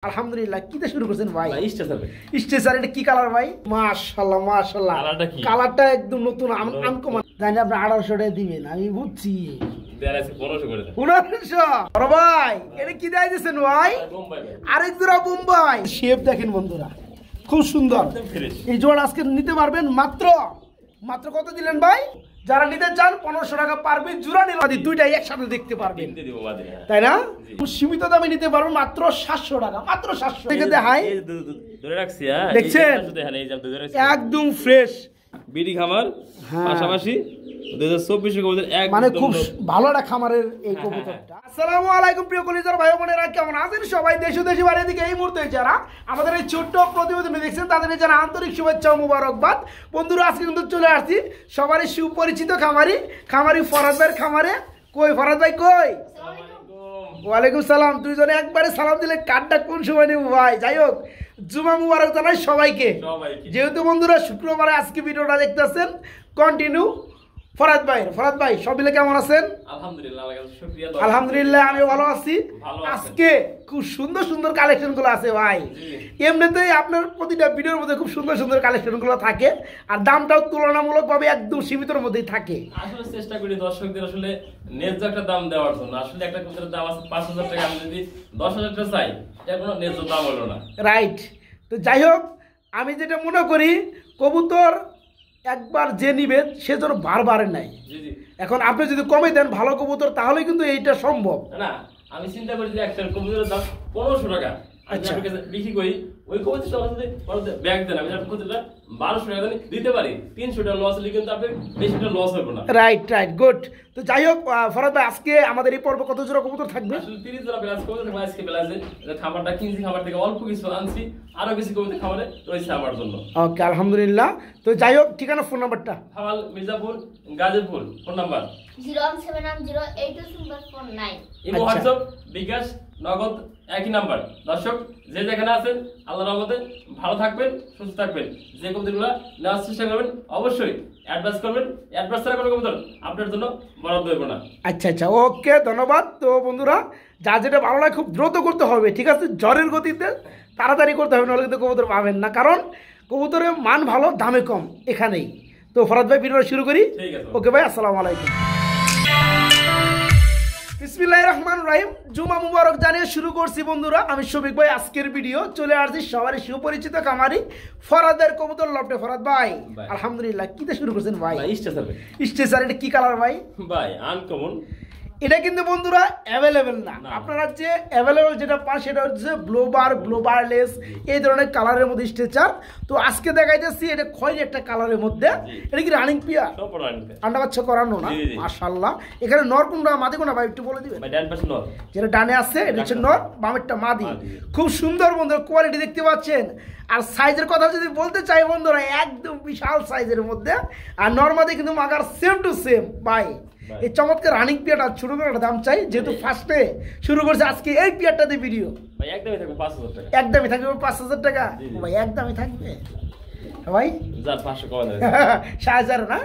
আলহামদুলিল্লাহ কি দিয়ে শুরু করছেন ভাই? স্টেসার এটা কি কালার ভাই? মাশাআল্লাহ মাশাআল্লাহ, কালারটা একদম নতুন আনকমন। জানি আপনি 1800 টাকা দিবেন, আমি বুঝছি। 1500 ভাই, এটা কি দিয়ে দিয়েছেন ভাই? আরেক জোড়া বোম্বাই শেপ দেখেন বন্ধুরা, খুব সুন্দর। এই জোড়া আজকে নিতে পারবেন মাত্র কত দিলেন ভাই? যারা নিতে চান 1500 টাকা পারবে, জোড়া নিলে দুইটাই একসাথে দেখতে পারবেন, তাই না? সীমিত দামে নিতে পারবেন মাত্র 700 টাকা, মাত্র 700 টাকা। দেখাই দেখছেন একদম ফ্রেশ বিডি খামার, পাশাপাশি 2024 মানে খুব ভালো একটা খামারের এই কবুতরটা। আসসালামু আলাইকুম প্রিয় কলিজার ভাই বোনেরা, কেমন আছেন সবাই? দেশ ও দেশে বাইরে থেকে এই মুহূর্তে যারা আমাদের এই ছোট্ট প্রতিবেদন দেখছেন তাদের যারা আন্তরিক শুভেচ্ছা ও মুবারকবাদ। বন্ধুরা আজকে কিন্তু চলে আসছি সবারই সুপরিচিত খামারি ফরাদ ভাইয়ের খামারে। কই ফরাদ ভাই কই? ওয়ালাইকুম সালাম। দুইজনে একবারে সালাম দিলে কার্ডটা কোন সময় নেব ভাই? যাই হোক, জুমা মুবারক জানাই সবাইকে। যেহেতু বন্ধুরা শুক্রবারে আজকে ভিডিওটা দেখতেছেন, কন্টিনিউ ফরাদ ভাই সব মিলে কেমন আছেন? আলহামদুলিল্লাহ আমিও ভালো আছি। আজকে খুব সুন্দর সুন্দর কালেকশন গুলো আছে ভাই। এমনিতেই আপনার প্রতিটা ভিডিওর মধ্যে খুব সুন্দর সুন্দর কালেকশন গুলো থাকে, আর দামটাও তুলনামূলক ভাবে একদম সীমিতর মধ্যেই থাকে। আসলে চেষ্টা করি দর্শকদের আসলে ন্যায্য একটা দাম দেওয়ার জন্য। আসলে একটা কবুতরের দাম আছে 5000 টাকা, আমি যদি 10000 টাকা চাই এটা কোনো ন্যায্য দাম হলো না, রাইট? তো যাই হোক, আমি যেটা মনে করি কবুতর একবার যে নিবেন সে যেন বারবার নাই। এখন আপনি যদি কমে দেন ভালো কবুতর, তাহলে কিন্তু এইটা সম্ভব না। আমি চিন্তা করি যে একটা কবুতরের দাম 1500 টাকা, আচ্ছা বিক্রি করি, ওই কবুতরটা যদি ব্যাগ দেন, আমি কবুতরটা 1200 টাকা দিতে পারি, 300 টাকা লস হলে কিন্তু আপনার বেশি টাকা লস হবে না। Right, good. তো যাই হোক ফরাদ ভাই, আজকে আমাদের এই পর্ব কত জোড়া কবুতর থাকবে? আসলে 30 জোড়া প্লাস কবুতর থাকবে আজকে প্লাসে। খাবারটা কিনছি, খাবার থেকে অল্প কিছু আনছি, আরো কিছু কবুতর খাবারে রয়েছে আমার জন্য। ওকে, আলহামদুলিল্লাহ। তো যাই হোক, ঠিকানা ফোন নাম্বারটা? হাওয়াল Mirzapur Gazipur, phone number 017908249। Imo WhatsApp bKash Nagad একই নাম্বার। দর্শক যে যেখানে আছেন আল্লাহর রহমতে ভালো থাকবেন, সুস্থ থাকবেন। যে কবুতরগুলো নেওয়ার চেষ্টা করবেন অবশ্যই অ্যাডভান্স করবেন। অ্যাডভান্স ছাড়া কোনো কবুতর আপনার জন্য বরাদ্দ দেব না। আচ্ছা, ওকে, ধন্যবাদ। তো বন্ধুরা যা যেটা ভালো লাগে খুব দ্রুত করতে হবে, ঠিক আছে? জ্বরের গতিতে তাড়াতাড়ি করতে হবে, নাহলে কিন্তু কবুতর পাবেন না, কারণ কবুতরের মান ভালো, দামে কম, এখানেই। তো ফরাদ ভাই ভিডিওটা শুরু করি। ওকে ভাই, আসসালামু আলাইকুম। বিসমিল্লাহির রহমানির রহিম। জুমা মুবারক জানিয়ে শুরু করছি বন্ধুরা। আমি শফিক ভাই। আজকের ভিডিও চলে আসছি সবারই সুপরিচিত খামারি ফরাদের কবুতর লফটে। ফরাদ ভাই আলহামদুলিল্লাহ কি দিয়ে শুরু করছেন ভাই? স্টেসার এটা কি কালার ভাই? ভাই আনকমন। এটা কিন্তু বন্ধুরা অ্যাভেলেবেল না। আপনারা যে অ্যাভেলেবেল যেটা পান সেটা হচ্ছে ব্লোবারলেস এই ধরনের কালারের মধ্যে স্ট্রেচার। তো আজকে দেখাই যাচ্ছি এটা খয়েরি একটা কালারের মধ্যে। এটা কি রানিং পিয়ার? আন্ডা বাচ্চা করানো না? মাশাআল্লাহ। এখানে নর কোনটা মাদি কোনটা ভাই একটু বলে দিবেন? যেটা ডানে আছে এটা হচ্ছে নর, বামেরটা মাদি। খুব সুন্দর বন্ধুরা, কোয়ালিটি দেখতে পাচ্ছেন। আর সাইজের কথা যদি বলতে চাই বন্ধুরা, একদম বিশাল সাইজের মধ্যে। আর নর্মাদি কিন্তু মাগার সেম টু সেম ভাই। এই চমৎকার রানিং পিয়ারটা ছোট করে একটা দাম চাই, যেহেতু ফার্স্টে শুরু করছে আজকে এই পিয়ারটা দিয়ে ভিডিও। ভাই একদমই থাকবে 5000 টাকা। একদমই থাকবে 5000 টাকা ভাই, একদমই থাকবে ভাই। 500 কম দেন 6000 না,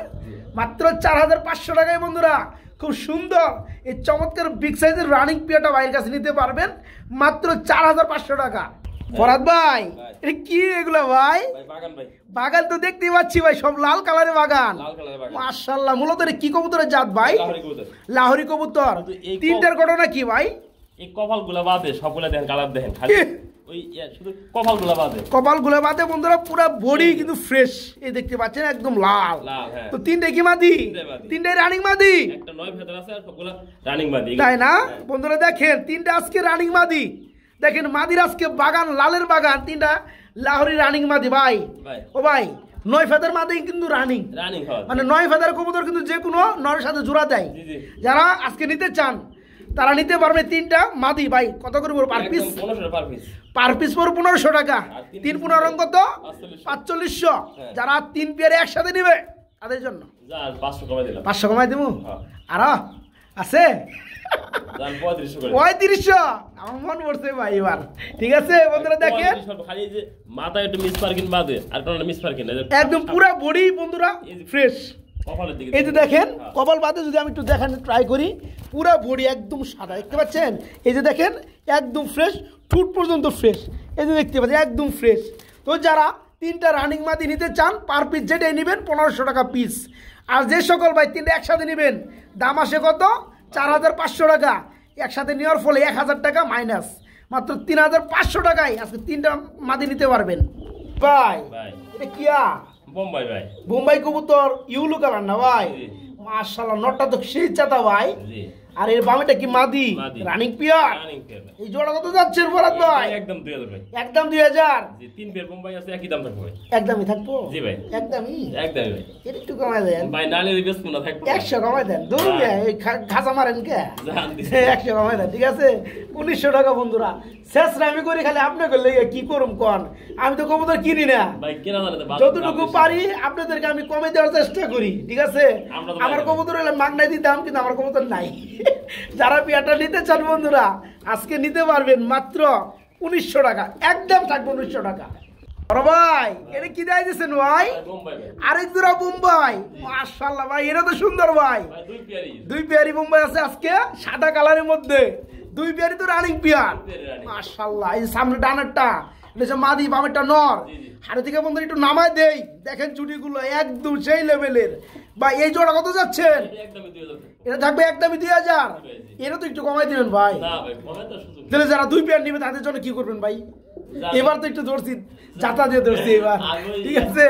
মাত্র 4500 টাকায় বন্ধুরা। খুব সুন্দর এই চমৎকার বিগ সাইজের রানিং পিয়ারটা ভাইয়ের কাছে নিতে পারবেন মাত্র 4500 টাকা। ফরাদ ভাই এটা কি এগুলো ভাই? বাগান তো দেখতেই পাচ্ছি ভাই, সব লাল কালারের বাগান। মাশাআল্লাহ। মূলত কি কবুতরের জাত ভাই? লাহোরি কবুতর। তিনটার ঘটনা কি ভাই? এই কপালগুলো বাদে সবগুলা দেখেন কালার দেখেন, খালি ওই শুধু কপালগুলো বাদে বন্ধুরা পুরো বডি কিন্তু ফ্রেশ। এই দেখতে পাচ্ছেন একদম লাল। তো তিনটে কি মাদি? তিনটাই রানিং মাদি। একটা নয় ভেতর আছে আর সবগুলা রানিং মাদি, তাই না? বন্ধুরা দেখেন তিনটা আজকে রানিং মাদি। দেখেন মাদির আজকে বাগান, লালের বাগান। তিনটা লাহোরি রানিং মাদি ভাই। ও ভাই 9 ফেদার মাদি কিন্তু রানিং, মানে 9 ফেদার কবুতর কিন্তু যে কোনো নরের সাথে জোড়া দেয়। যারা আজকে নিতে চান তারা নিতে পারবে তিনটা মাদি ভাই। কত করে পার পিস? পার পিস পর 1500 টাকা। 3 15 কত? 4500। যারা 3 পেয়ারে একসাথে নিবে তাদের জন্য 500 কমাই দেবো। আর আছে 3500। আমার মন পড়ছে ভাই এবার। ঠিক আছে বন্ধুরা দেখেন, খালি যে মাথা একটু মিস পার্কিং বাদে আর কোনটা মিস পার্কিং একদম পুরো বডি বন্ধুরা ফ্রেশ। এই যে দেখেন কপাল বাদে যদি আমি একটু দেখানোর ট্রাই করি, পুরো বডি একদম সাদা দেখতে পাচ্ছেন। এই যে দেখেন একদম ফ্রেশ, ঠুট পর্যন্ত ফ্রেশ, এই যে দেখতে পাচ্ছি একদম ফ্রেশ। তো যারা 3টা রানিং মাদি নিতে চান পার পিস যেটাই নেবেন 1500 টাকা পিস। আর যে সকল ভাই 3টা একসাথে নেবেন দাম আসে কত 4500 টাকা। একসাথে নেওয়ার ফলে 1000 টাকা মাইনাস, মাত্র 3500 টাকায় আজকে 3টা মাদি নিতে পারবেন ভাই। এটা কিয়া বোম্বাই ভাই, বোম্বাই কবুতর ইউলু কালার না ভাই, মাশাআল্লাহ নটটা তো সেই চাতা ভাই। আর এর বামেটা কি মাদি রানিং পিয়ার। এই জোড়া কত যাচ্ছে ফরাদ ভাই? একদম 2000 ভাই, একদম 2000। জি 3 পেয়ার বোম্বাই আছে, একই দাম থাকবে ভাই। একদমই থাকবো? জি ভাই একদমই ভাই। এর একটু কমাই দেন ভাই, নালে রিবেস কোনা থাকবে 100 কমাই দেন। দূর এই খাসা মারেন কে? জান দিছি 100 কমাই দেন, ঠিক আছে 1900 টাকা বন্ধুরা। শেষ আমি করি খালি আপনি করলে কি করুম কোন? আমি তো কবুতর কিনি না ভাই, কেনা জানে তো যতটুকু পারি আপনাদেরকে আমি কমে দেওয়ার চেষ্টা করি, ঠিক আছে? আমার কবুতর হলে মাগনাই দিতাম, কিন্তু আমার কবুতর নাই। যারা পিয়ারটা নিতে চান বন্ধুরা আজকে নিতে পারবেন মাত্র 1900 টাকা, একদম থাকবে 1900 টাকা। বড় ভাই এটা কি দেয় দিচ্ছেন ভাই? আরেক জোড়া বোম্বাই, মাশাআল্লাহ ভাই এটা তো সুন্দর ভাই। দুই পেয়ারি বোম্বাই আছে আজকে সাদা কালারের মধ্যে, দুই পেয়ারি তো রানিং পিয়ার মাশাআল্লাহ। এই সামনে ডানারটা এটা হচ্ছে মাদি, বামেরটা নর। হাড়ে থেকে বন্ধু একটু নামায় দেই, দেখেন চুটিগুলো একদম সেই লেভেলের। বা এই জোড়া কত যাচ্ছেন? এটা থাকবে একদমই 2000। এটা তো একটু কমাই দিবেন ভাই। তাহলে যারা দুই পেয়ার নেবে তাদের জন্য কি করবেন ভাই? এবার তো একটু ধরছি, যাতা দিয়ে ধরছি এবার, ঠিক আছে?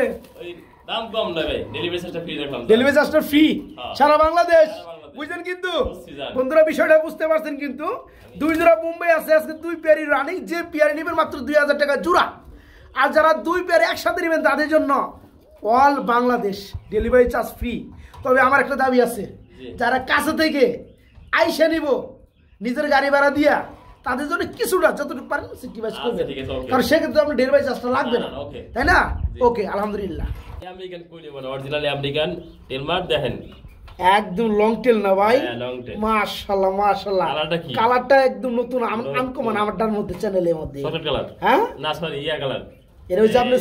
দাম কম না ভাই, ডেলিভারি চার্জটা ফ্রি রাখলাম। ডেলিভারি চার্জটা ফ্রি সারা বাংলাদেশ, বুঝছেন? কিন্তু বন্ধুরা বিষয়টা বুঝতে পারছেন কিন্তু। দুই জোড়া বোম্বাই আছে আজকে, দুই পেয়ারি রানিং। যে পেয়ারি নেবেন মাত্র 2000 টাকা জোড়া। আর যারা দুই পেয়ারি একসাথে নেবেন তাদের জন্য all Bangladesh delivery charge free. তবে আমার একটা দাবি আছে, যারা কাছে থেকে আইসা নিব নিজের গাড়ি ভাড়া দিয়া তাদের জন্য কিছুটা যতটুকু পারেন সেক্রিফাইস করবেন, কারণ সেক্ষেত্রে আপনার ডেলিভারি চার্জটা লাগবে না, তাই না? ওকে আলহামদুলিল্লাহ। আমেরিকান কইলে মানে অরিজিনালি আমেরিকান টেলমার দেখেন, একদম লং টেল না ভাই? মাশাআল্লাহ মাশাআল্লাহ, কালারটা একদম নতুন আনকমন আমারটার মধ্যে, চ্যানেলের মধ্যে। Chocolate colour? হ্যাঁ না সরি, ইয়া কালার। এটা হচ্ছে আপনার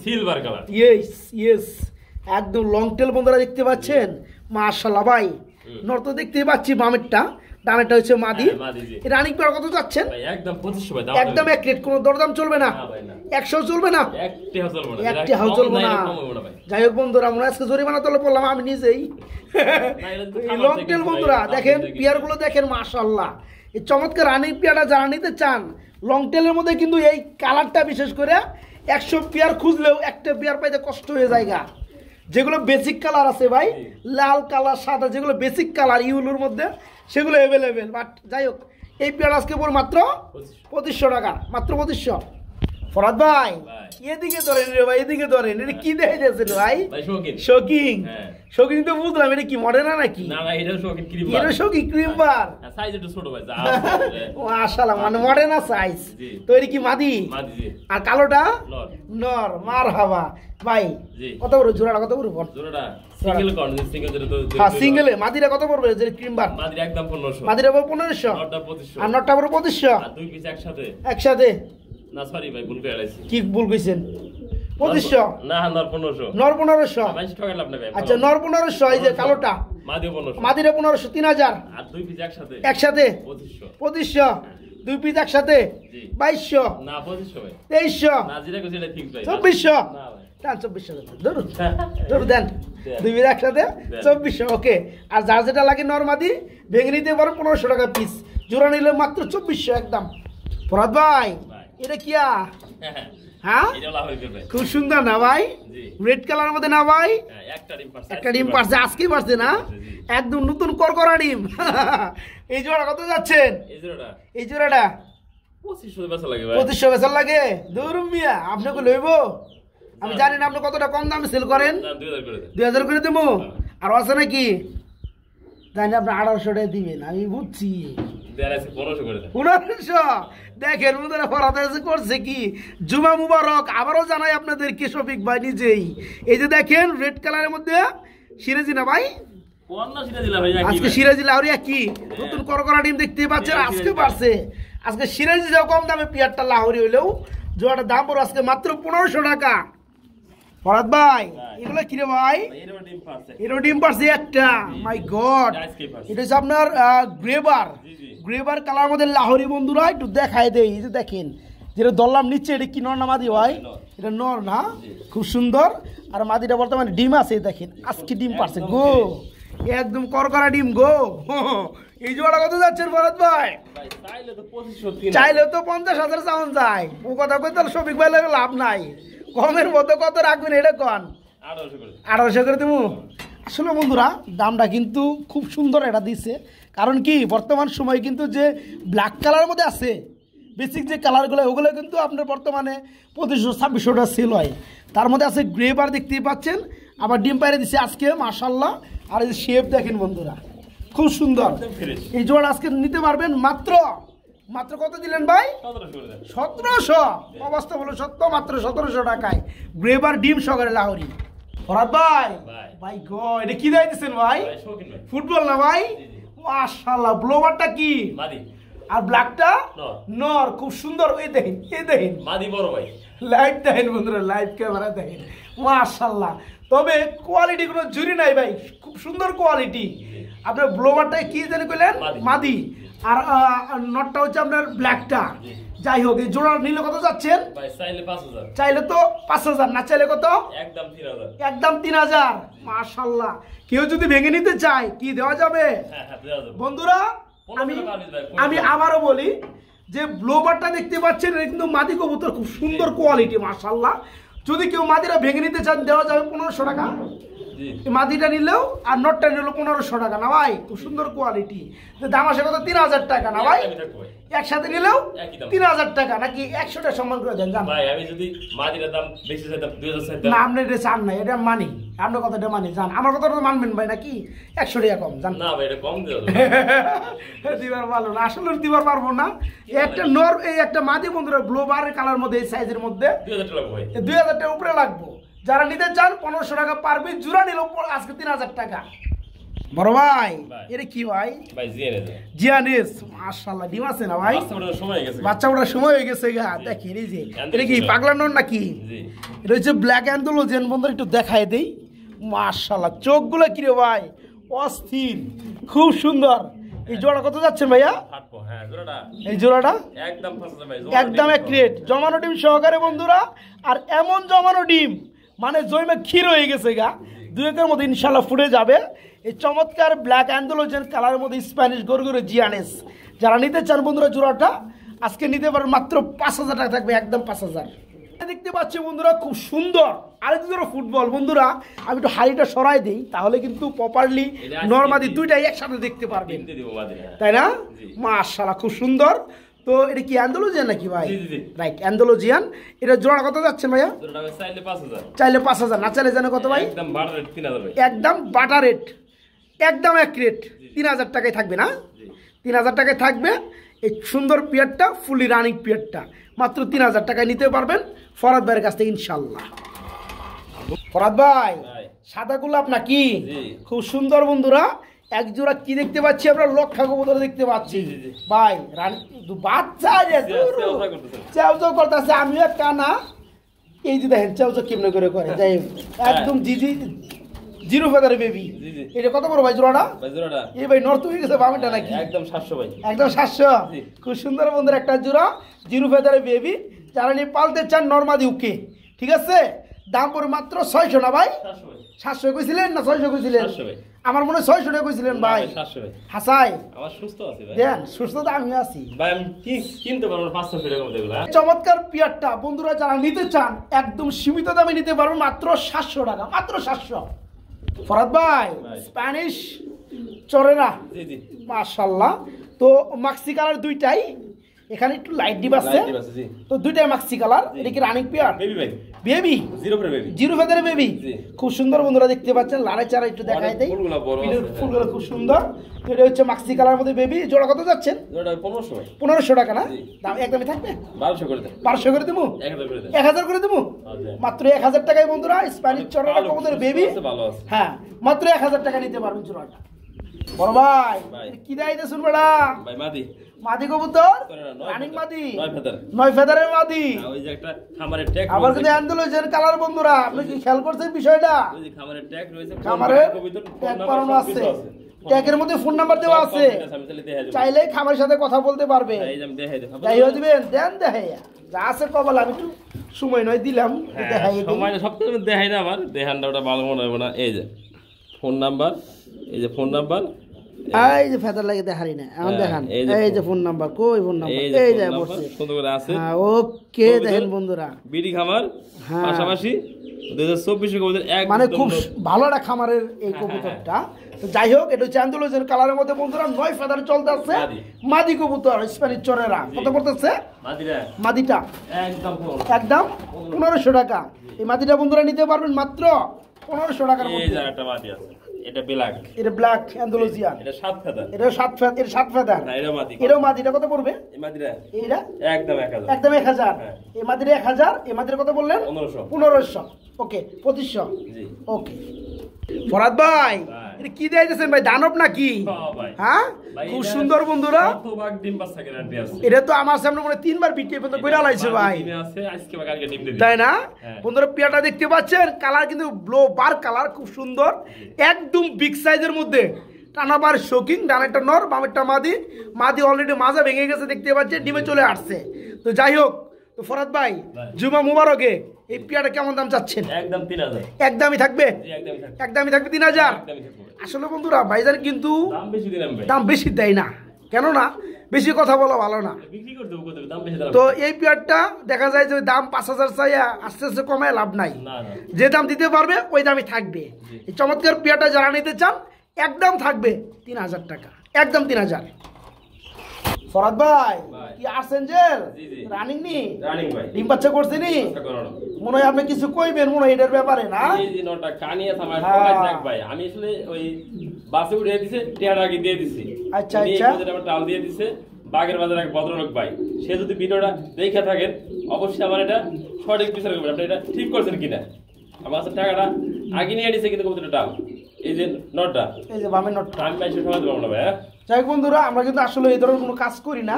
সিলভার কালার। ইয়েস ইয়েস, একদম লং টেল বন্ধুরা দেখতে পাচ্ছেন মাশাআল্লাহ ভাই। নর তো দেখতে পাচ্ছি বামেরটা, ডানেরটা হচ্ছে মাদি। রানিং পেয়ার কত যাচ্ছেন? ভাই একদম 2500 ভাই, একদম এক রেট, কোনো দরদাম চলবে না? 100 চলবে না? একটি হাউ চলবে না। যাই হোক বন্ধুরা, আমরা আজকে জরিমানা তলে পড়লাম আমি নিজেই। লং টেল বন্ধুরা দেখেন, পেয়ার গুলো দেখেন মাশাআল্লাহ। এই চমৎকার রানিং পেয়ারটা যারা নিতে চান লং টেলের মধ্যে, কিন্তু এই কালারটা বিশেষ করে 100 পেয়ার খুঁজলেও একটা পেয়ার পাইতে কষ্ট হয়ে যায়। যেগুলো বেসিক কালার আছে ভাই, লাল কালার সাদা, যেগুলো বেসিক কালার ইউলোর মধ্যে সেগুলো অ্যাভেলেবেল। বাট যাই হোক, এই পেয়ার আজকে পড়ে মাত্র 2500 টাকা, মাত্র 2500। ফরাদ ভাই এদিকে ধরেন রে ভাই, এদিকে ধরেন। এটা কি দেখে যাচ্ছেন ভাই? শৌকিং। শৌকিং তো বুঝলাম, এটা কি মডেল নাকি? না না, এটা শৌকিং ক্রিম বার। এটা শৌকিং ক্রিম বার, সাইজ একটু ছোট ভাই। মাশাআল্লাহ, মানে মডেল না সাইজ। তো এটা কি মাদি? মাদি। আর কালোটা নর। মারহাবা ভাই। কত বড় জোড়াটা? কত বড় জোড়াটা? সিঙ্গেল কোন সিঙ্গেল যেটা তো। হ্যাঁ সিঙ্গেলে। মাদিরা কত পড়বে যে ক্রিম বার? মাদিরা একদম 1500। মাদিরা 1500, নরটা 2500। আর নরটা পড়বে 2500। আর দুই পিস একসাথে? একসাথে না সরি ভাই, ভুল করে আইছি। কি ভুল কইছেন? 2500 না, নর 1500। নর 1500 ভাই, ঠকাই লাভ না ভাই। আচ্ছা নর 1500, এই যে কালোটা মাদি 1500। মাদিরা 1500, 3000। আর দুই পিস একসাথে? একসাথে 2500। 2500 দুই পিস একসাথে? জি 2200 না 2500 ভাই। 2300 না, যেটা কইছে এটা ফিক্স ভাই। 2400 না ভাই, টান 2400 ধরুন ধরুন দেন। দুই পিস একসাথে 2400। ওকে। আর যার যেটা লাগে নরমাদি ভেঙে নিতে পারো 1500 টাকা পিস, জোড়া নিলে মাত্র 2400 একদম। ফরাদ ভাই এটা কিয়া? হ্যাঁ খুব সুন্দর না ভাই? রেড কালার মধ্যে না ভাই? একটা ডিম পারছে, আজকেই পারছে না? একদম নতুন করকরা ডিম। এই জোড়া কত যাচ্ছেন? এই জোড়াটা 2500 বেচা লাগে? দূর মিয়া, আপনাকে লইব? আমি জানি না আপনি কতটা কম দামে সেল করেন। 2000 করে দেবো। আর আছে নাকি? জানি আপনি 1800 টাকা দিবেন, আমি বুঝছি। 1500 দেখেন বন্ধুরা, ফরাদ করছে কি জুমা মুবারক। আবারও জানাই আপনাদেরকে শফিক ভাই নিজেই। এই যে দেখেন রেড কালারের মধ্যে সিরাজি না ভাই? আজকে সিরাজি লাহরি কি নতুন করকরা ডিম দেখতে পাচ্ছেন, আজকে পারছে। আজকে সিরাজি যাও কম দামে, পিয়ারটা লাহরি হইলেও জোড়াটার দাম পড়ো আজকে মাত্র 1500 টাকা। ফরাদ ভাই এগুলো কি রে ভাই? এরও ডিম পারছে একটা। মাই গড, এটা হচ্ছে আপনার গ্রেবার। গ্রেবার কালার মধ্যে লাহোরি বন্ধুরা একটু দেখায় দেই, এই যে দেখেন যেটা দললাম নিচ্ছে, এটা কি নর না মাদি ভাই? এটা নর না, খুব সুন্দর। আর মাদিটা বর্তমানে ডিম আছে, দেখেন আজকে ডিম পারছে গো, একদম করকরা ডিম গো। এই জোড়া কত যাচ্ছেন ভরত ভাই? চাইলে তো 50,000 চাউন যায়, ও কথা কই তাহলে শফিক ভাই লাভ নাই। কমের মধ্যে কত রাখবেন এটা কন? 1800 করে দেবো। আসলে বন্ধুরা দামটা কিন্তু খুব সুন্দর এটা দিচ্ছে, কারণ কি বর্তমান সময় কিন্তু যে ব্ল্যাক কালারের মধ্যে আছে বেসিক যে কালারগুলো, ওগুলো কিন্তু আপনার বর্তমানে 2500-2600 সেল হয়। তার মধ্যে আছে গ্রে বার দেখতেই পাচ্ছেন, আবার ডিম পাইরে দিচ্ছে আজকে মাশাআল্লাহ। আর এই শেপ দেখেন বন্ধুরা খুব সুন্দর। এই জোড়া আজকে নিতে পারবেন মাত্র কত দিলেন ভাই? 1700। অবস্থা বলো সত্য, মাত্র 1700 টাকায় গ্রেবার ডিম সহকারে লাহোরি। ফরাদ ভাই ভাই গো, এটা কি দিয়েছেন ভাই? ফুটবল না ভাই? মাশাআল্লাহ। ব্লোবারটা কি? আর ব্ল্যাকটা নর, খুব সুন্দর। এই দেখেন মাদি বড় ভাই, লাইভ দেখেন বন্ধুরা, লাইভ ক্যামেরা দেখেন মাশাআল্লাহ। তবে কোয়ালিটি কোনো জুরি নাই ভাই, খুব সুন্দর কোয়ালিটি। আপনার ব্লোবারটা কি জানি কইলেন? মাদি। আর নটটা হচ্ছে আপনার ব্ল্যাকটা। যাই হোক, এই জোড়া নিলে কত যাচ্ছেন ভাই? চাইলে 5000। চাইলে তো 5000, না চাইলে কত? একদম 3000। একদম 3000। মাশাআল্লাহ। কেউ যদি ভেঙে নিতে চায় কি দেওয়া যাবে? বন্ধুরা আমি আবারও বলি যে ব্লোবারটা দেখতে পাচ্ছেন, এটা কিন্তু মাদি কবুতর, খুব সুন্দর কোয়ালিটি মাশাআল্লাহ। যদি কেউ মাদিরা ভেঙে নিতে চান দেওয়া যাবে 1500 টাকা। মাদিটা নিলেও আর নটটা নিলেও 1500 টাকা না ভাই, খুব সুন্দর কোয়ালিটি। দাম আসে কত? 3000 টাকা না ভাই? একসাথে নিলেও 3000 টাকা, নাকি 100টা সম্মান করে দেন? জান ভাই আমি যদি মাদিটার দাম বেশি চাইতাম 2000 চাইতাম না, আপনি এটা চান না, এটা মানি, আপনার কথাটা মানি। জান আমার কথাটা মানবেন ভাই, নাকি 100 টাকা কম? জান না ভাই, এটা কম দিও দিবার ভালো না, আসলে দিবার পারবো না। একটা নর, এই একটা মাদি বন্ধুরা ব্লোবারের কালার মধ্যে, এই সাইজের মধ্যে 2000 টাকা ভাই, 2000 টাকার উপরে লাগবে। যারা নিতে চান 1500 টাকা পারবে, জোড়া নিল আজকে 3000 টাকা। বড় ভাই এটা কি ভাই? ভাই জিয়ানেস। মাশাআল্লাহ। ডিম আছে না ভাই? বাচ্চা ওঠার সময় হয়ে গেছে গা। দেখেন এই যে এটা কি পাগলা নর নাকি? এটা হচ্ছে ব্ল্যাক অ্যান্ডোলোজেন বন্ধুরা, একটু দেখায় দেই। মাশাআল্লাহ, চোখগুলো কি রে ভাই, অস্থির, খুব সুন্দর। এই জোড়া কত যাচ্ছেন ভাইয়া? এই জোড়াটা একদম এক রেট, জমানো ডিম সহকারে বন্ধুরা। আর এমন জমানো ডিম মানে জৈমে ক্ষীর হয়ে গেছে গা, 2 একের মধ্যে ইনশাল্লাহ ফুটে যাবে। এই চমৎকার ব্ল্যাক অ্যান্ডোলোজেন কালারের মধ্যে স্প্যানিশ গরগরে জিয়ানেস যারা নিতে চান বন্ধুরা, জোড়াটা আজকে নিতে পারেন মাত্র 5000 টাকা থাকবে, একদম 5000। দেখতে পাচ্ছি বন্ধুরা খুব সুন্দর আরেকটি জোড়া ফুটবল। বন্ধুরা আমি একটু হাড়িটা সরাই দিই, তাহলে কিন্তু প্রপারলি নরমাদি দুইটাই একসাথে দেখতে পারবেন, তাই না? মাশাআল্লাহ, খুব সুন্দর। তো এটা কি অ্যান্ডোলোজিয়ান নাকি ভাই? Right, Andalusian. এটা জোড়া কত যাচ্ছে ভাইয়া? চাইলে 5000, না চাইলে জানো কত ভাই? একদম বাটার রেট, একদম এক রেট 3000 টাকায় থাকবে না? 3000 টাকায় থাকবে এই সুন্দর পিয়ারটা, ফুলি রানিং পিয়ারটা মাত্র 3000 টাকায় নিতে পারবেন ফরাদ ভাইয়ের কাছ থেকে ইনশাল্লাহ। ফরাদ ভাই সাদা গোলাপ নাকি? খুব সুন্দর বন্ধুরা। এক জোড়া কি দেখতে পাচ্ছি আমরা? লক্ষা কবুতর দেখতে পাচ্ছি ভাই, বাচ্চা চেউচৌ করতেছে, আমিও কানা। এই যে দেখেন চেউচৌ কেমনে করে করে, যাই একদম জিজি জিরো ফেদারের বেবি। এটা কত বড় ভাই জোড়াটা? এই ভাই নর্থ হয়ে গেছে বামেটা নাকি? একদম 700 ভাই, একদম 700। খুব সুন্দর বন্ধুরা একটা জোড়া জিরো ফেদারের বেবি, যারা নিয়ে পালতে চান নরমাদি ওকে, ঠিক আছে? দাম পড়ে মাত্র 600 না ভাই? 700 কইছিলেন না 600 কইছিলেন? আমার মনে হয় 600 টাকা কইছিলেন ভাই। হাসাই আমার সুস্থ আছে ভাই, দেন সুস্থ তো আমি আছি ভাই, আমি কি কিনতে পারবো 500 টাকা মধ্যে এগুলা। চমৎকার পিয়ারটা বন্ধুরা যারা নিতে চান একদম সীমিত দামে নিতে পারবেন মাত্র 700 টাকা, মাত্র 700। ফরাদ ভাই স্প্যানিশ চরেরা, জি জি মাশাআল্লাহ। তো মাক্সি কালার দুইটাই, এখানে একটু লাইট ডিপ আছে, তো দুইটাই মাক্সি কালার। এটা কি রানিং পেয়ার? বেবি ভাই, বেবি জিরো ফেদারের বেবি, খুব সুন্দর বন্ধুরা দেখতে পাচ্ছেন। লাড়ে চারা একটু দেখাই দেই, ফুলগুলো খুব সুন্দর। এটা হচ্ছে মাক্সি কালার মধ্যে বেবি। জোড়া কত যাচ্ছেন? 1500 টাকা না? দাম একদমই থাকবে 1200 করে দেব। 1200 করে দেবো, 1000 করে দেবো, মাত্র 1000 টাকায় বন্ধুরা স্প্যানিশ চরেরা কবুতরের বেবি। হ্যাঁ মাত্র 1000 টাকা নিতে পারবেন জোড়াটা। বড় ভাই কি দেয় শুন বেড়া? ভাই মাদি, মাদি কবুতর রানিং মাদি, 9 ফেদারের মাদি। ওই যে একটা খামারের ট্যাগ, আবার কিন্তু অ্যান্ডোলোজিয়ান কালার বন্ধুরা, আপনি কি খেয়াল করছেন বিষয়টা? ওই যে খামারের ট্যাগ রয়েছে, খামারের কবুতর ট্যাগ পরানো আছে। ট্যাগের মধ্যে ফোন নাম্বার দেওয়া আছে, চাইলে খামারের সাথে কথা বলতে পারবে। যাই হোক দিবেন, দেন দেখাই যা আছে কপাল, আমি একটু সময় নয় দিলাম, দেখাই সব দেখাই না আবার দেখানটা ওটা ভালো মনে হবে না। এই যে ফোন নাম্বার, এই যে ফোন নাম্বার, এই যে ফেদার লাগে দেখারি না এখন দেখান, এই যে ফোন নাম্বার, কই ফোন নাম্বার, এই যে বসে সুন্দর করে আছে। ওকে দেখেন বন্ধুরা, বিডি খামার পাশাপাশি 2024 কবুতর এক মানে খুব ভালো একটা খামারের এই কবুতরটা। তো যাই হোক, এটা হচ্ছে অ্যান্ডালুসিয়ান কালারের মধ্যে বন্ধুরা 9 ফেদার চলতে আছে, মাদি কবুতর স্প্যানিশ চরেরা। কত পড়তেছে মাদিটা? একদম 1500 টাকা। এই মাদিটা বন্ধুরা নিতে পারবেন মাত্র 1500 টাকার মধ্যে। এই যে একটা মাদি আছে, এটা ব্ল্যাক, এটা ব্ল্যাক অ্যান্ডালুসিয়ান, এটা 7 ফেদার, এটা 7 ফেদার, এটা 7 ফেদার না, এটা মাদি, এটা মাদিটা কত পড়বে? এই মাদিটা এইটা একদম 1000, একদম 1000। এই মাদিটা 1000, এই মাদিটা কত বললেন? 1500। ওকে 2500। জি ওকে। ফরাদ ভাই এটা কি দিয়েছেন ভাই, দানব নাকি? হ্যাঁ খুব সুন্দর বন্ধুরা, কতবার ডিম বাচ্চা গ্যারান্টি আছে। এটা তো আমার সামনে মনে 3বার বিটিয়ে পর্যন্ত কইরা লাইছে ভাই, আজকে বা কালকে ডিম দিবে, তাই না? বন্ধুরা পিয়াটা দেখতে পাচ্ছেন, কালার কিন্তু ব্লো বার কালার, খুব সুন্দর, একদম বিগ সাইজের মধ্যে। টানাবার শোকিং, ডানেরটা নর, বামেরটা মাদি। মাদি অলরেডি মাজা ভেঙে গেছে দেখতে পাচ্ছেন, ডিমে চলে আসছে। তো যাই হোক, তো ফরাদ ভাই জুমা মুবারকে এই পিয়াটা কেমন দাম চাচ্ছেন? একদম 3000। একদমই থাকবে? একদমই থাকবে 3000। আসলে বন্ধুরা ভাইজান কিন্তু দাম বেশি দেয় না, কেন না বেশি কথা বলা ভালো না। তো এই পিয়ারটা দেখা যায় যে দাম 5000 চাইয়া আস্তে আস্তে কমায় লাভ নাই, যে দাম দিতে পারবে ওই দামই থাকবে। এই চমৎকার পিয়ারটা যারা নিতে চান একদম থাকবে 3000 টাকা, একদম 3000। ফরাদ ভাই কি আর্সেঞ্জেল রানিং নি? রানিং ভাই, ডিম বাচ্চা করছে নি? মনে হয় আপনি কিছু কইবেন মনে হয় এটার ব্যাপারে না? এই যে নটা কানিয়া আমার কমাই দেখ ভাই, আমি আসলে ওই বাসে উঠে দিয়েছে টিয়ার আগে দিয়ে দিছি। আচ্ছা আচ্ছা, এই আমার টাল দিয়ে দিয়েছে বাগের বাজার এক ভদ্রলোক ভাই, সে যদি ভিডিওটা দেখে থাকেন অবশ্যই আমার এটা সঠিক বিচার করবেন, আপনি এটা ঠিক করছেন কিনা। আমার কাছে টাকাটা আগে নিয়ে নিছে, কিন্তু কবুতরটা টাল, এই যে নটটা, এই যে বামের নটটা আমি বাইসে সময় দেবো না ভাই। যাই হোক বন্ধুরা, আমরা কিন্তু আসলে এই ধরনের কোনো কাজ করি না,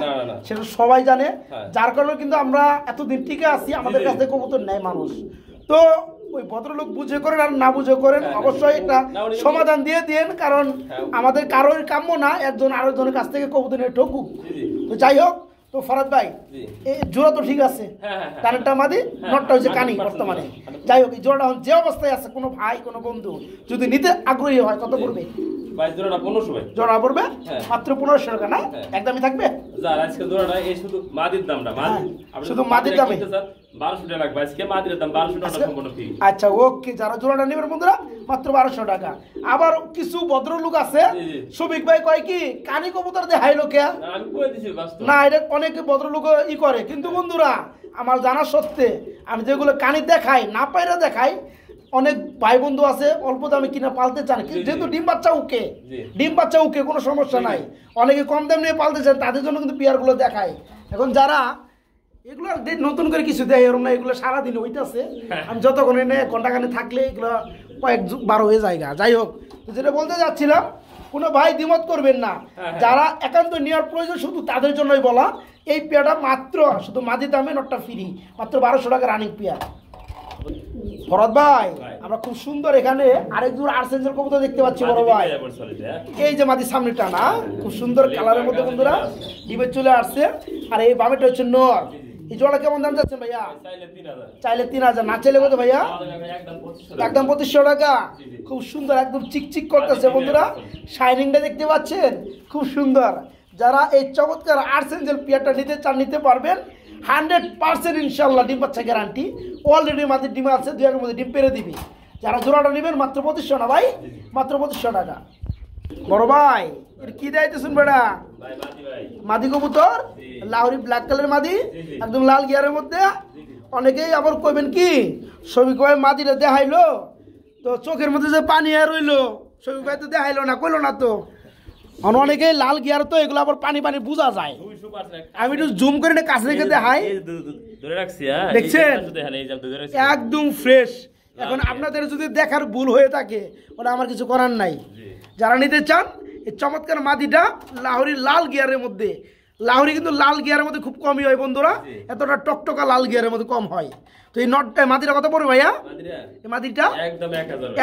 সেটা সবাই জানে, যার কারণে কিন্তু আমরা এতদিন টিকে আছি, আমাদের কাছে কবুতর নেয় মানুষ। তো ওই ভদ্রলোক বুঝে করেন আর না বুঝে করেন, অবশ্যই একটা সমাধান দিয়ে দেন, কারণ আমাদের কারোর কাম্য না একজন আরেকজনের কাছ থেকে কবুতর নিয়ে ঠকুক। তো যাই হোক, তো ফরাদ ভাই এই জোড়া তো ঠিক আছে, কানেরটা মাদি, নটটা হচ্ছে কানি বর্তমানে। যাই হোক, এই জোড়াটা যে অবস্থায় আছে, কোনো ভাই কোনো বন্ধু যদি নিতে আগ্রহী হয় কত পড়বে? জোড়া পড়বে মাত্র 1500 টাকা না? একদমই থাকবে শুধু মাদির দামটা, শুধু মাদির দামে 1200 টাকা লাগবে আজকে, মাদির দাম 1200 টাকা সম্পূর্ণ ফ্রি। আচ্ছা ওকে, যারা জোড়াটা নেবেন বন্ধুরা মাত্র 1200 টাকা। আবার কিছু ভদ্রলোক আছে, সবিক ভাই কয় কি কানি কবুতর দেখাইলো কে? আমি কই দিছি বাস্তব না, এটা অনেকে ভদ্রলোক ই করে, কিন্তু বন্ধুরা আমার জানা সত্ত্বে আমি যেগুলো কানি দেখাই না পাইরা দেখাই, অনেক ভাই বন্ধু আছে অল্প দামে কিনা পালতে চান, যেহেতু ডিম বাচ্চা ওকে, ডিম বাচ্চা ওকে, কোনো সমস্যা নাই। অনেকে কম দাম নিয়ে পালতে চান, তাদের জন্য কিন্তু পেয়ারগুলো দেখায়। এখন যারা এগুলো নতুন করে কিছু দেয় এরকম না, এগুলো সারাদিন ওইটাছে, আমি যতক্ষণে নেই ঘন্টাখানে থাকলে এগুলো কয়েক বার হয়ে যায়। যাই হোক, যেটা বলতে যাচ্ছিলাম, কোনো ভাই দ্বিমত করবেন না, যারা একান্ত নেওয়ার প্রয়োজন শুধু তাদের জন্যই বলা। এই পেয়ারটা মাত্র শুধু মাদি দামে, নটটা ফ্রি, মাত্র 1200 টাকা রানিং পেয়ার। ফরাদ ভাই আমরা খুব সুন্দর এখানে আরেক জোড়া আর্সেঞ্জেল কবুতর দেখতে পাচ্ছি বড় ভাই, এই যে মাদি সামনেটা না, খুব সুন্দর কালারের মধ্যে বন্ধুরা ডিমে চলে আসছে। আর এই বামেটা হচ্ছে নর। এই জোড়া কেমন দাম যাচ্ছেন ভাইয়া? চাইলে 3000, না চাইলে কত ভাইয়া? একদম 2500 টাকা। খুব সুন্দর, একদম চিকচিক করতেছে বন্ধুরা, শাইনিংটা দেখতে পাচ্ছেন, খুব সুন্দর। যারা এই চমৎকার আর্সেঞ্জেল পেয়ারটা নিতে চান নিতে পারবেন, 100% ইনশাল্লাহ ডিম বাচ্চা গ্যারান্টি। অলরেডি মাদের ডিম আছে, 2 এর মধ্যে ডিম পেরে দিবি। যারা জোড়াটা নেবেন মাত্র 2500 না ভাই, মাত্র 2500 টাকা। বড় ভাই এর কি দাইতেছেন বেটা? মাদি কবুতর, লাহোরি ব্ল্যাক কালারের মাদি, একদম লাল গিয়ারের মধ্যে। অনেকেই আবার কইবেন কি সবিক ভাই মাদিটা দেখাইলো তো চোখের মধ্যে যে পানি আর রইলো, সবিক ভাই তো দেখাইলো না, কইলো না তো। অনেকে লাল গিয়ার তো এগুলো আবার পানি পানি বোঝা যায়, আমি একটু জুম করে কাছে রেখে দেখাই, দেখছেন একদম ফ্রেশ। এখন আপনাদের যদি দেখার ভুল হয়ে থাকে ওটা আমার কিছু করার নাই। যারা নিতে চান এই চমৎকার মাদিটা লাহোরি লাল গিয়ারের মধ্যে, লাহোরি কিন্তু লাল গিয়ারের মধ্যে খুব কমই হয় বন্ধুরা, এতটা টকটকা লাল গিয়ারের মধ্যে কম হয়। তো এই নটটা মাদিটা কত পড়বে ভাইয়া? এই মাদিটা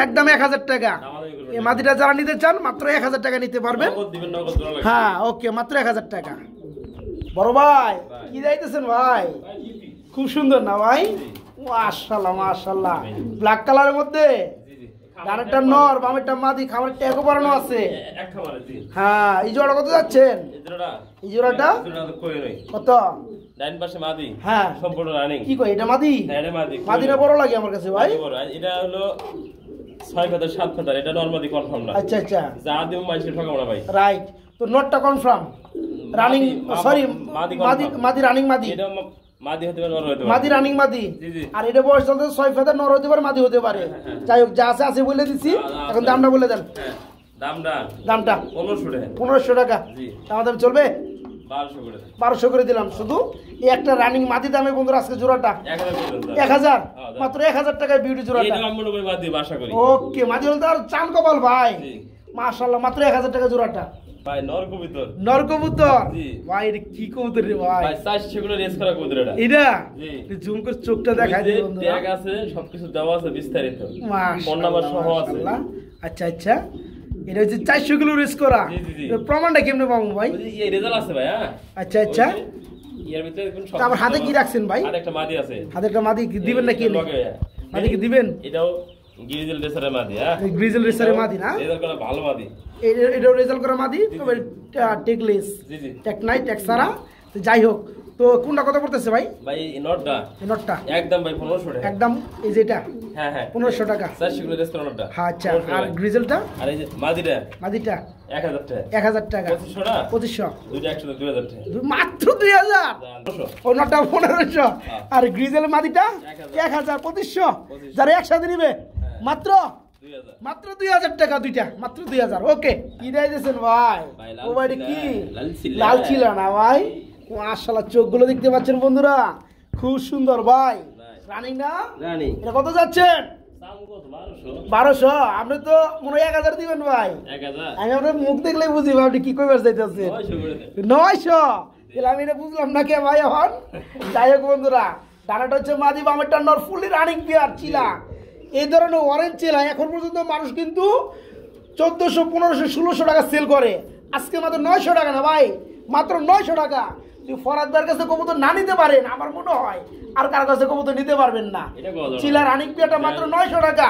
একদম 1000 টাকা। এই মাদিটা যারা নিতে চান মাত্র 1000 টাকা নিতে পারবেন। হ্যাঁ ওকে, মাত্র 1000 টাকা। বড় ভাই কি যাইতেছেন ভাই? খুব সুন্দর না ভাই? মাশাআল্লাহ মাশাআল্লাহ, ব্ল্যাক কালারের মধ্যে ডানেরটা নর বামেরটা মাদি, খামার ট্যাগও বানানো আছে। হ্যাঁ এই জোড়া কত যাচ্ছেন? এই জোড়াটা কত? ডান পাশে মাদি, হ্যাঁ সম্পূর্ণ রানিং। কি কই এটা মাদি? হ্যাঁ এটা মাদি। মাদিটা বড় লাগে আমার কাছে ভাই। এটা হলো 6 ফেদার 7 ফেদার, এটা নরমালি কনফার্ম না। আচ্ছা আচ্ছা, যা দিও মাইছে ঠকাবো না ভাই। রাইট, তো নটটা কনফার্ম রানিং, সরি মাদি রানিং মাদি। এটা মাদি হতে পারে, নর হতে পারে। মাদি রানিং মাদি। জি জি। আর এটা বয়স চলতে 6 ফেদার, নর হতে পারে মাদি হতে পারে। যাই হোক যা আছে আছে বলে দিছি, এখন দামটা বলে দেন। দামটা 1500 টাকা। জি। দাম চলবে 1200 করে দিলাম। শুধু এই একটা রানিং মাদি দামে বন্ধুরা আজকে জোড়াটা 1000, মাত্র 1000 টাকায় বিউটি জোড়াটা। এটা আমি মনে করি আশা করি। ওকে, মাদি হল তার চান কপাল ভাই। মাশাআল্লাহ, মাত্র 1000 টাকা জোড়াটা ভাই। নর কবুতর জি ভাই, এটা কি কবুতর রে ভাই? ভাই সাইজ সেগুলো রেস করা কবুতর এটা। জি, জুম করে চোখটা দেখাই দিই বন্ধুরা। ট্যাগ আছে, সবকিছু দেওয়া আছে বিস্তারিত। ফোন মাশাআল্লাহ সহ আছে। আচ্ছা আচ্ছা, এটা হচ্ছে 400 কিলো রেস করা। প্রমাণটা কেমনে পাবো ভাই? এই রেজাল্ট আছে ভাই। হ্যাঁ আচ্ছা আচ্ছা, এর ভিতরে কোন সব আমার হাতে কি রাখছেন ভাই? আর একটা মাদি আছে। হাতে একটা মাদি দিবেন নাকি? মাদি কি দিবেন? এটাও গ্রিজেল রেসারের মাদি। হ্যাঁ গ্রিজেল রেসারের মাদি না? রেজাল্ট করা ভালো মাদি। এটাও রেজাল্ট করা মাদি, তবে টেকলেস। জি জি, টেক নাই, টেক সারা। তো যাই হোক, তো কোনটা কত পড়তেছে ভাই? ভাই এই নটটা একদম ভাই 1500 টাকা। একদম এই যেটা? হ্যাঁ হ্যাঁ 1500 টাকা। স্যার সেগুলো রেস করা নটটা। হ্যাঁ আচ্ছা, আর গ্রিজেলটা? আর এই যে মাদিটা 1000 টাকা। 1000 টাকা। 2500। দুইটা একসাথে 2000 টাকা। মাত্র 2000? ও নটটা 1500, আর গ্রিজেল মাদিটা 1000, 2500। যারা একসাথে নিবে মাত্র 2000 টাকা দুইটা, মাত্র 2000। ওকে, কি দিয়েছেন ভাই? ও ভাই কি লাল ছিল না ভাই? মাশাআল্লাহ, চোখগুলো দেখতে পাচ্ছেন বন্ধুরা, খুব সুন্দর ভাই। রানিং না? রানিং। এটা কত যাচ্ছেন? 1200। আপনি তো মনে হয় 1000 দিবেন ভাই। 1000 আমি আপনার মুখ দেখলেই বুঝি ভাই আপনি কি কইবার চাইতেছেন। 900। তাহলে আমি এটা বুঝলাম না কে ভাই এখন। যাই হোক বন্ধুরা, ডানাটা হচ্ছে মাদি, বামেরটা নর, ফুলি রানিং পেয়ার চিলা। এই ধরনের অরেঞ্জ চিলা এখন পর্যন্ত মানুষ কিন্তু 1400, 1500, 1600 টাকা সেল করে। আজকে মাত্র 900 টাকা না ভাই, মাত্র 900 টাকা। তুই ফরাদদার কাছে কবুতর না নিতে পারেন আমার মনে হয় আর কার কাছে কবুতর নিতে পারবেন না। চিলা রানিং পেয়ারটা মাত্র 900 টাকা।